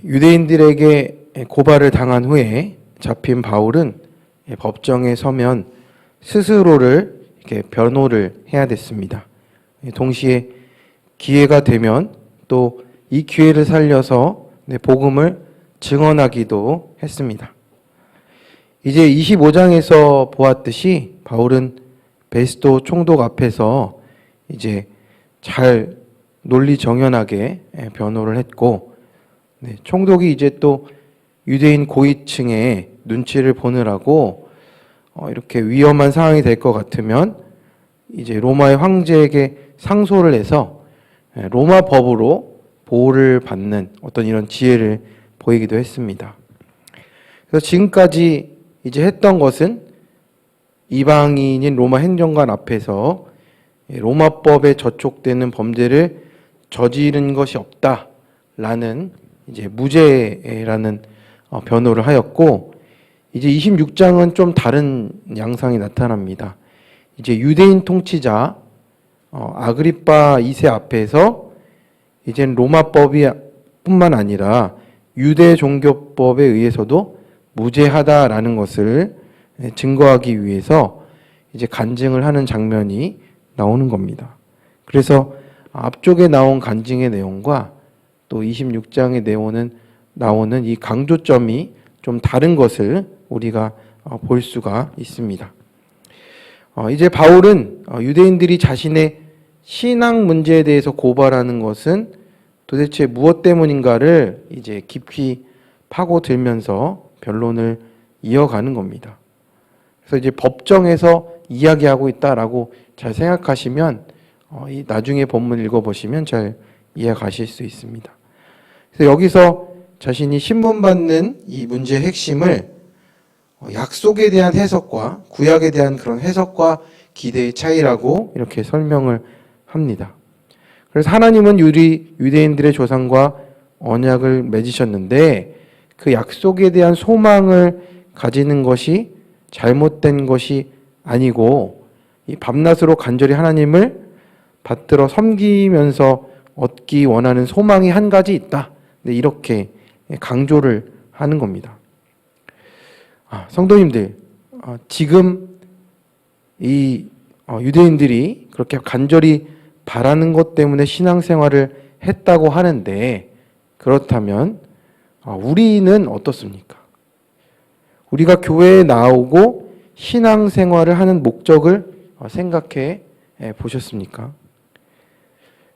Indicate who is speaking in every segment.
Speaker 1: 유대인들에게 고발을 당한 후에 잡힌 바울은 법정에 서면 스스로를 이렇게 변호를 해야 됐습니다. 동시에 기회가 되면 또 이 기회를 살려서 복음을 증언하기도 했습니다. 이제 25장에서 보았듯이 바울은 베스도 총독 앞에서 이제 잘 논리정연하게 변호를 했고, 총독이 이제 또 유대인 고위층의 눈치를 보느라고 이렇게 위험한 상황이 될 것 같으면 이제 로마의 황제에게 상소를 해서 로마 법으로 보호를 받는 어떤 이런 지혜를 보이기도 했습니다. 그래서 지금까지 이제 했던 것은 이방인인 로마 행정관 앞에서 로마법에 저촉되는 범죄를 저지른 것이 없다라는 이제 무죄라는 변호를 하였고, 이제 26장은 좀 다른 양상이 나타납니다. 이제 유대인 통치자 아그리파 2세 앞에서 이젠 로마법이 뿐만 아니라 유대 종교법에 의해서도 무죄하다라는 것을 증거하기 위해서 이제 간증을 하는 장면이 나오는 겁니다. 그래서 앞쪽에 나온 간증의 내용과 또 26장에 나오는 이 강조점이 좀 다른 것을 우리가 볼 수가 있습니다. 이제 바울은 유대인들이 자신의 신앙 문제에 대해서 고발하는 것은 도대체 무엇 때문인가를 이제 깊이 파고들면서 변론을 이어가는 겁니다. 그래서 이제 법정에서 이야기하고 있다라고 잘 생각하시면 이 나중에 본문 읽어보시면 잘 이해가실 수 있습니다. 그래서 여기서 자신이 신문받는 이 문제의 핵심을 약속에 대한 해석과 구약에 대한 그런 해석과 기대의 차이라고 이렇게 설명을 합니다. 그래서 하나님은 유대인들의 조상과 언약을 맺으셨는데 그 약속에 대한 소망을 가지는 것이 잘못된 것이 아니고 이 밤낮으로 간절히 하나님을 받들어 섬기면서 얻기 원하는 소망이 한 가지 있다. 이렇게 강조를 하는 겁니다. 성도님들, 지금 이 유대인들이 그렇게 간절히 바라는 것 때문에 신앙생활을 했다고 하는데, 그렇다면 우리는 어떻습니까? 우리가 교회에 나오고 신앙생활을 하는 목적을 생각해 보셨습니까?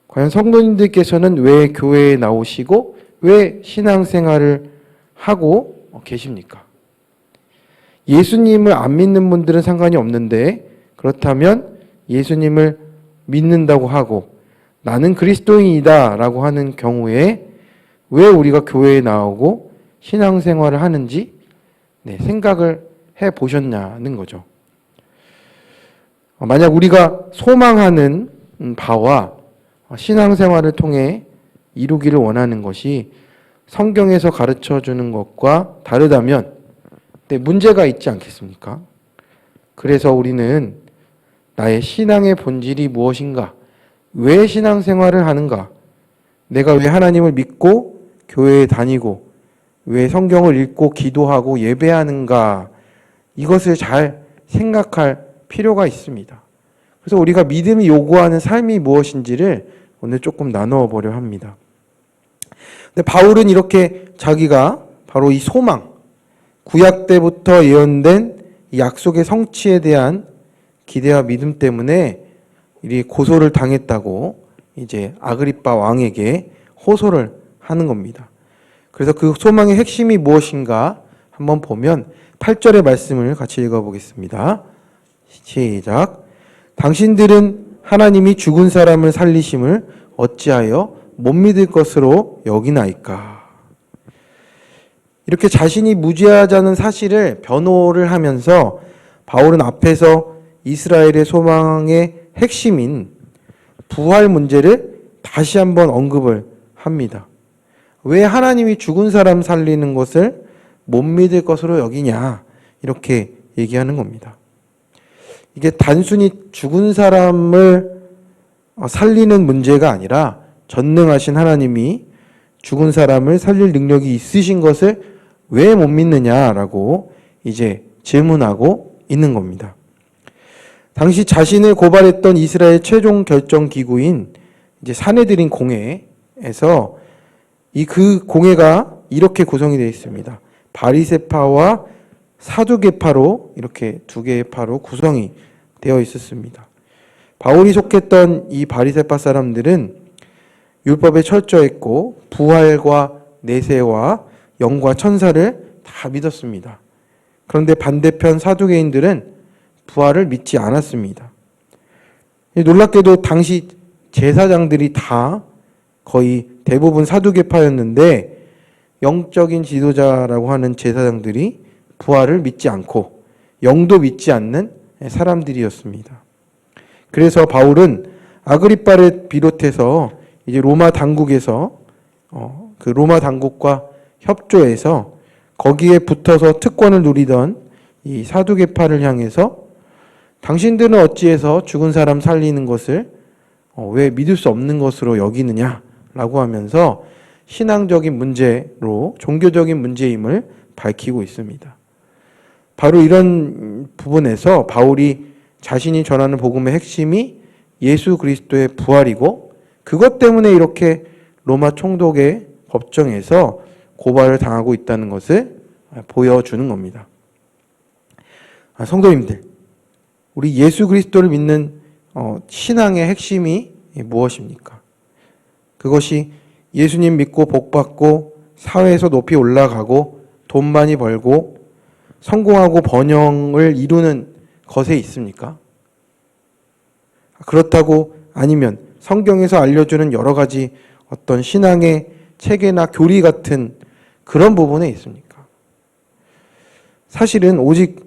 Speaker 1: 과연 성도님들께서는 왜 교회에 나오시고 왜 신앙생활을 하고 계십니까? 예수님을 안 믿는 분들은 상관이 없는데, 그렇다면 예수님을 믿는다고 하고 나는 그리스도인이다 라고 하는 경우에 왜 우리가 교회에 나오고 신앙생활을 하는지 생각을 해 보셨냐는 거죠. 만약 우리가 소망하는 바와 신앙생활을 통해 이루기를 원하는 것이 성경에서 가르쳐 주는 것과 다르다면 문제가 있지 않겠습니까? 그래서 우리는 나의 신앙의 본질이 무엇인가? 왜 신앙생활을 하는가? 내가 왜 하나님을 믿고 교회에 다니고 왜 성경을 읽고 기도하고 예배하는가? 이것을 잘 생각할 필요가 있습니다. 그래서 우리가 믿음이 요구하는 삶이 무엇인지를 오늘 조금 나누어 보려 합니다. 근데 바울은 이렇게 자기가 바로 이 소망, 구약 때부터 예언된 약속의 성취에 대한 기대와 믿음 때문에 이 고소를 당했다고 이제 아그리파 왕에게 호소를 하는 겁니다. 그래서 그 소망의 핵심이 무엇인가 한번 보면 8절의 말씀을 같이 읽어보겠습니다. 시작. 당신들은 하나님이 죽은 사람을 살리심을 어찌하여 못 믿을 것으로 여기나이까. 이렇게 자신이 무죄하다는 사실을 변호를 하면서 바울은 앞에서 이스라엘의 소망의 핵심인 부활 문제를 다시 한번 언급을 합니다. 왜 하나님이 죽은 사람 살리는 것을 못 믿을 것으로 여기냐, 이렇게 얘기하는 겁니다. 이게 단순히 죽은 사람을 살리는 문제가 아니라 전능하신 하나님이 죽은 사람을 살릴 능력이 있으신 것을 왜 못 믿느냐라고 이제 질문하고 있는 겁니다. 당시 자신을 고발했던 이스라엘 최종 결정 기구인 이제 사내들인 공회에서 그 공회가 이렇게 구성이 되어 있습니다. 바리새파와 사두개파로 이렇게 두 개의 파로 구성이 되어 있었습니다. 바울이 속했던 이 바리새파 사람들은 율법에 철저했고 부활과 내세와 영과 천사를 다 믿었습니다. 그런데 반대편 사두개인들은 부활을 믿지 않았습니다. 놀랍게도 당시 제사장들이 다 거의 대부분 사두개파였는데 영적인 지도자라고 하는 제사장들이 부활을 믿지 않고 영도 믿지 않는 사람들이었습니다. 그래서 바울은 아그리빠를 비롯해서 이제 로마 당국에서 그 로마 당국과 협조해서 거기에 붙어서 특권을 누리던 이 사두개파를 향해서 당신들은 어찌해서 죽은 사람 살리는 것을 왜 믿을 수 없는 것으로 여기느냐라고 하면서 신앙적인 문제로 종교적인 문제임을 밝히고 있습니다. 바로 이런 부분에서 바울이 자신이 전하는 복음의 핵심이 예수 그리스도의 부활이고 그것 때문에 이렇게 로마 총독의 법정에서 고발을 당하고 있다는 것을 보여주는 겁니다. 성도님들, 우리 예수 그리스도를 믿는 신앙의 핵심이 무엇입니까? 그것이 예수님 믿고 복받고 사회에서 높이 올라가고 돈 많이 벌고 성공하고 번영을 이루는 것에 있습니까? 그렇다고 아니면 성경에서 알려주는 여러 가지 어떤 신앙의 체계나 교리 같은 그런 부분에 있습니까? 사실은 오직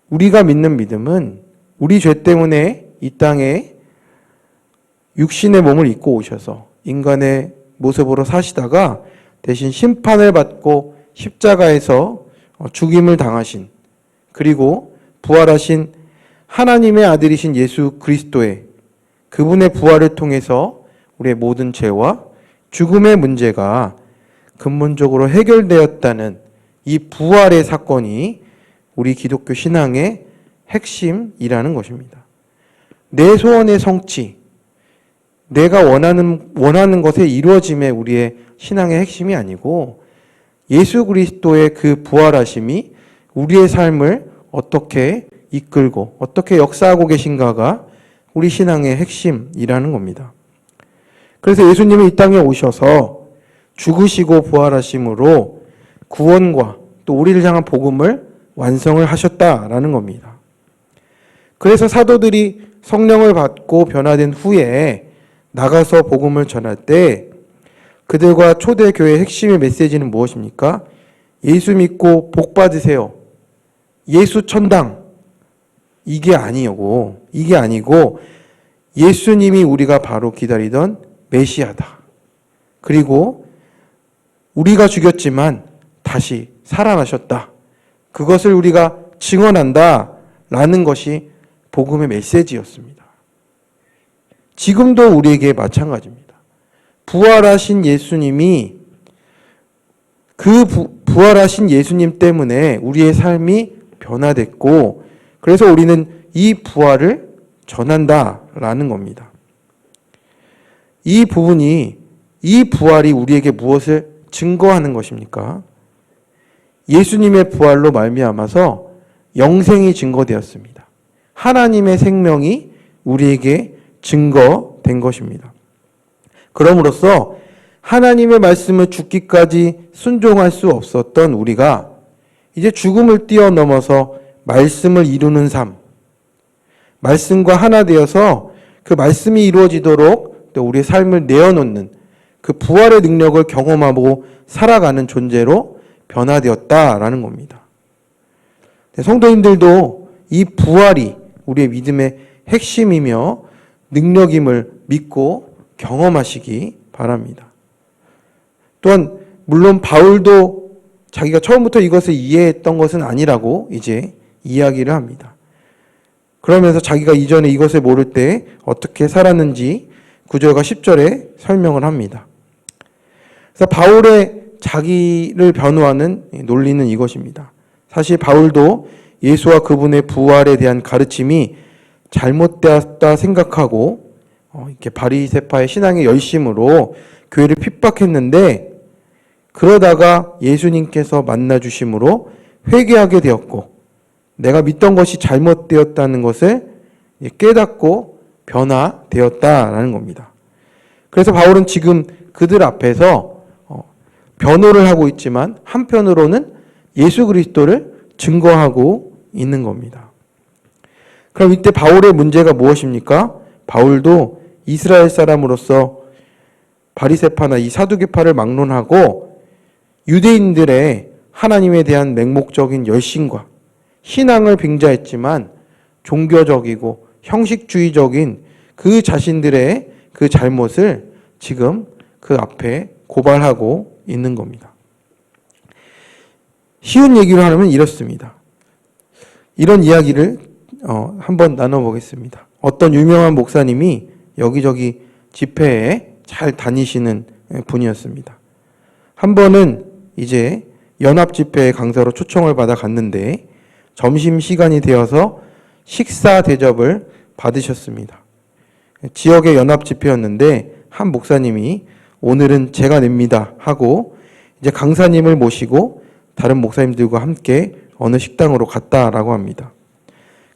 Speaker 1: 우리가 믿는 믿음은 우리 죄 때문에 이 땅에 육신의 몸을 입고 오셔서 인간의 모습으로 사시다가 대신 심판을 받고 십자가에서 죽임을 당하신 그리고 부활하신 하나님의 아들이신 예수 그리스도의 그분의 부활을 통해서 우리의 모든 죄와 죽음의 문제가 근본적으로 해결되었다는 이 부활의 사건이 우리 기독교 신앙의 핵심이라는 것입니다. 내 소원의 성취, 내가 원하는 것의 이루어짐에 우리의 신앙의 핵심이 아니고 예수 그리스도의 그 부활하심이 우리의 삶을 어떻게 이끌고 어떻게 역사하고 계신가가 우리 신앙의 핵심이라는 겁니다. 그래서 예수님이 이 땅에 오셔서 죽으시고 부활하심으로 구원과 또 우리를 향한 복음을 완성을 하셨다라는 겁니다. 그래서 사도들이 성령을 받고 변화된 후에 나가서 복음을 전할 때 그들과 초대교회의 핵심의 메시지는 무엇입니까? 예수 믿고 복 받으세요. 예수 천당. 이게 아니고 예수님이 우리가 바로 기다리던 메시아다. 그리고 우리가 죽였지만 다시 살아나셨다. 그것을 우리가 증언한다라는 것이 복음의 메시지였습니다. 지금도 우리에게 마찬가지입니다. 부활하신 예수님이 부활하신 예수님 때문에 우리의 삶이 변화됐고 그래서 우리는 이 부활을 전한다라는 겁니다. 이 부분이 이 부활이 우리에게 무엇을 증거하는 것입니까? 예수님의 부활로 말미암아서 영생이 증거되었습니다. 하나님의 생명이 우리에게 증거된 것입니다. 그럼으로써 하나님의 말씀을 죽기까지 순종할 수 없었던 우리가 이제 죽음을 뛰어넘어서 말씀을 이루는 삶, 말씀과 하나 되어서 그 말씀이 이루어지도록 또 우리의 삶을 내어놓는 그 부활의 능력을 경험하고 살아가는 존재로 변화되었다라는 겁니다. 성도님들도 이 부활이 우리의 믿음의 핵심이며 능력임을 믿고 경험하시기 바랍니다. 또한 물론 바울도 자기가 처음부터 이것을 이해했던 것은 아니라고 이제 이야기를 합니다. 그러면서 자기가 이전에 이것을 모를 때 어떻게 살았는지 9절과 10절에 설명을 합니다. 그래서 바울의 자기를 변호하는 논리는 이것입니다. 사실 바울도 예수와 그분의 부활에 대한 가르침이 잘못되었다 생각하고 이렇게 바리새파의 신앙의 열심으로 교회를 핍박했는데, 그러다가 예수님께서 만나 주심으로 회개하게 되었고 내가 믿던 것이 잘못되었다는 것을 깨닫고 변화되었다라는 겁니다. 그래서 바울은 지금 그들 앞에서 변호를 하고 있지만 한편으로는 예수 그리스도를 증거하고 있는 겁니다. 그럼 이때 바울의 문제가 무엇입니까? 바울도 이스라엘 사람으로서 바리새파나 이 사두개파를 막론하고 유대인들의 하나님에 대한 맹목적인 열심과 신앙을 빙자했지만 종교적이고 형식주의적인 그 자신들의 그 잘못을 지금 그 앞에 고발하고 있는 겁니다. 쉬운 얘기로 하면 이렇습니다. 이런 이야기를 한번 나눠보겠습니다. 어떤 유명한 목사님이 여기저기 집회에 잘 다니시는 분이었습니다. 한 번은 이제 연합집회 강사로 초청을 받아 갔는데 점심시간이 되어서 식사 대접을 받으셨습니다. 지역의 연합집회였는데 한 목사님이 오늘은 제가 냅니다 하고 이제 강사님을 모시고 다른 목사님들과 함께 어느 식당으로 갔다라고 합니다.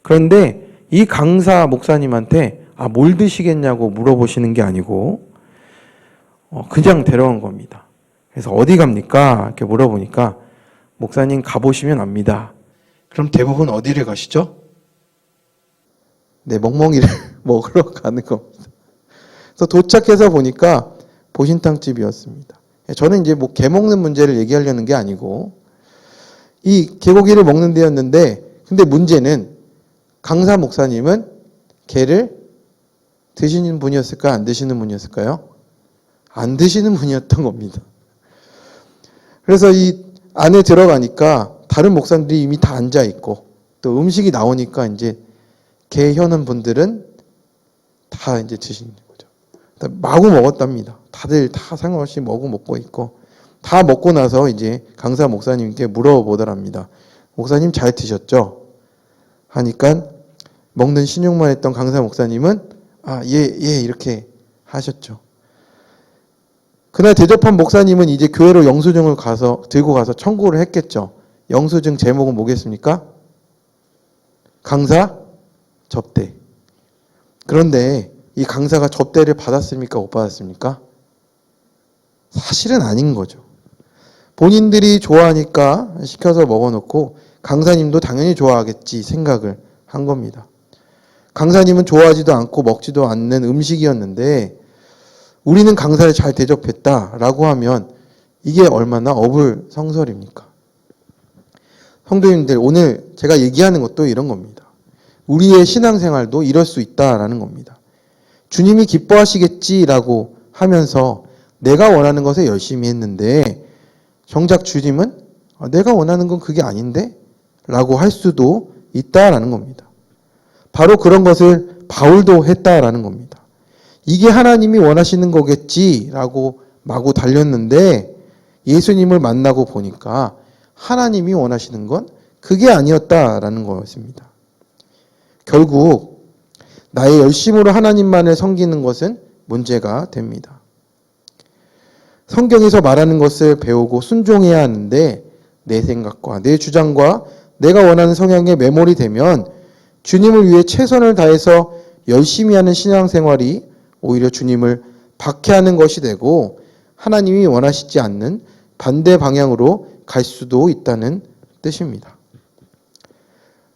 Speaker 1: 그런데 이 강사 목사님한테 뭘 드시겠냐고 물어보시는 게 아니고 그냥 데려간 겁니다. 그래서 어디 갑니까? 이렇게 물어보니까 목사님 가보시면 압니다. 그럼 대부분 어디를 가시죠? 네, 멍멍이를 먹으러 가는 겁니다. 그래서 도착해서 보니까 보신탕집이었습니다. 저는 이제 게 먹는 문제를 얘기하려는 게 아니고 이 개고기를 먹는 데였는데, 근데 문제는 강사 목사님은 게를 드시는 분이었을까요? 안 드시는 분이었을까요? 안 드시는 분이었던 겁니다. 그래서 이 안에 들어가니까 다른 목사님들이 이미 다 앉아 있고 또 음식이 나오니까 이제 게 혀는 분들은 다 이제 드시는 거죠. 마구 먹었답니다. 다들 다 상관없이 먹고 있고 다 먹고 나서 이제 강사 목사님께 물어보더랍니다. 목사님 잘 드셨죠? 하니까 먹는 신용만 했던 강사 목사님은 예 이렇게 하셨죠. 그날 대접한 목사님은 이제 교회로 영수증을 들고 가서 청구를 했겠죠. 영수증 제목은 뭐겠습니까? 강사 접대. 그런데 이 강사가 접대를 받았습니까? 못 받았습니까? 사실은 아닌 거죠. 본인들이 좋아하니까 시켜서 먹어놓고 강사님도 당연히 좋아하겠지 생각을 한 겁니다. 강사님은 좋아하지도 않고 먹지도 않는 음식이었는데 우리는 강사를 잘 대접했다라고 하면 이게 얼마나 어불성설입니까? 성도님들, 오늘 제가 얘기하는 것도 이런 겁니다. 우리의 신앙생활도 이럴 수 있다라는 겁니다. 주님이 기뻐하시겠지라고 하면서 내가 원하는 것에 열심히 했는데 정작 주님은 내가 원하는 건 그게 아닌데? 라고 할 수도 있다라는 겁니다. 바로 그런 것을 바울도 했다라는 겁니다. 이게 하나님이 원하시는 거겠지라고 마구 달렸는데 예수님을 만나고 보니까 하나님이 원하시는 건 그게 아니었다라는 것입니다. 결국 나의 열심으로 하나님만을 섬기는 것은 문제가 됩니다. 성경에서 말하는 것을 배우고 순종해야 하는데 내 생각과 내 주장과 내가 원하는 성향에 매몰이 되면 주님을 위해 최선을 다해서 열심히 하는 신앙생활이 오히려 주님을 박해하는 것이 되고 하나님이 원하시지 않는 반대 방향으로 갈 수도 있다는 뜻입니다.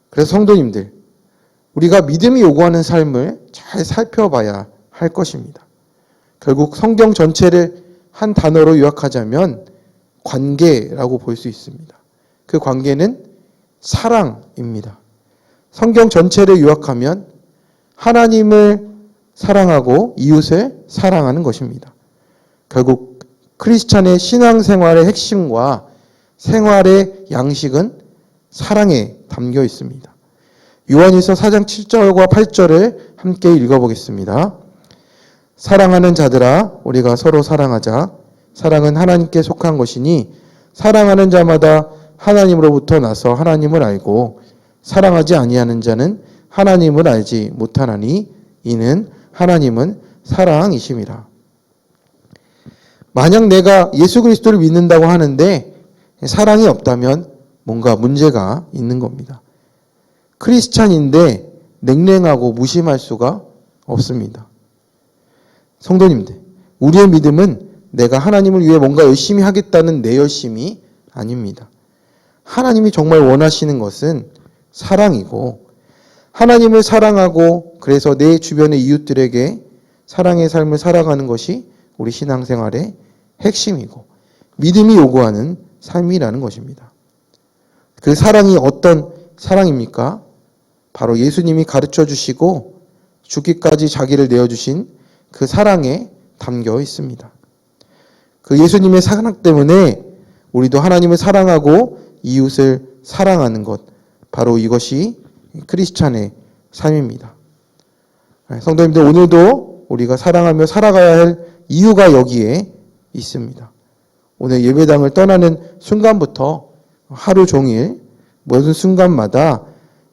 Speaker 1: 그래서 성도님들, 우리가 믿음이 요구하는 삶을 잘 살펴봐야 할 것입니다. 결국 성경 전체를 한 단어로 요약하자면 관계라고 볼 수 있습니다. 그 관계는 사랑입니다. 성경 전체를 요약하면 하나님을 사랑하고 이웃을 사랑하는 것입니다. 결국 크리스찬의 신앙생활의 핵심과 생활의 양식은 사랑에 담겨 있습니다. 요한일서 4장 7절과 8절을 함께 읽어보겠습니다. 사랑하는 자들아 우리가 서로 사랑하자. 사랑은 하나님께 속한 것이니 사랑하는 자마다 하나님으로부터 나서 하나님을 알고 사랑하지 아니하는 자는 하나님을 알지 못하나니 이는 하나님은 사랑이심이라. 만약 내가 예수 그리스도를 믿는다고 하는데 사랑이 없다면 뭔가 문제가 있는 겁니다. 크리스찬인데 냉랭하고 무심할 수가 없습니다. 성도님들, 우리의 믿음은 내가 하나님을 위해 뭔가 열심히 하겠다는 내 열심이 아닙니다. 하나님이 정말 원하시는 것은 사랑이고 하나님을 사랑하고 그래서 내 주변의 이웃들에게 사랑의 삶을 살아가는 것이 우리 신앙생활의 핵심이고 믿음이 요구하는 삶이라는 것입니다. 그 사랑이 어떤 사랑입니까? 바로 예수님이 가르쳐 주시고 죽기까지 자기를 내어주신 그 사랑에 담겨 있습니다. 그 예수님의 사랑 때문에 우리도 하나님을 사랑하고 이웃을 사랑하는 것, 바로 이것이 크리스찬의 삶입니다. 성도님들, 오늘도 우리가 사랑하며 살아가야 할 이유가 여기에 있습니다. 오늘 예배당을 떠나는 순간부터 하루 종일 모든 순간마다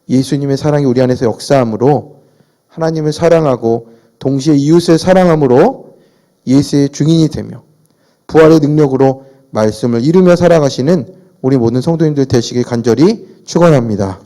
Speaker 1: 예수님의 사랑이 우리 안에서 역사함으로 하나님을 사랑하고 동시에 이웃을 사랑함으로 예수의 증인이 되며 부활의 능력으로 말씀을 이루며 살아가시는 우리 모든 성도님들 되시길 간절히 축원합니다.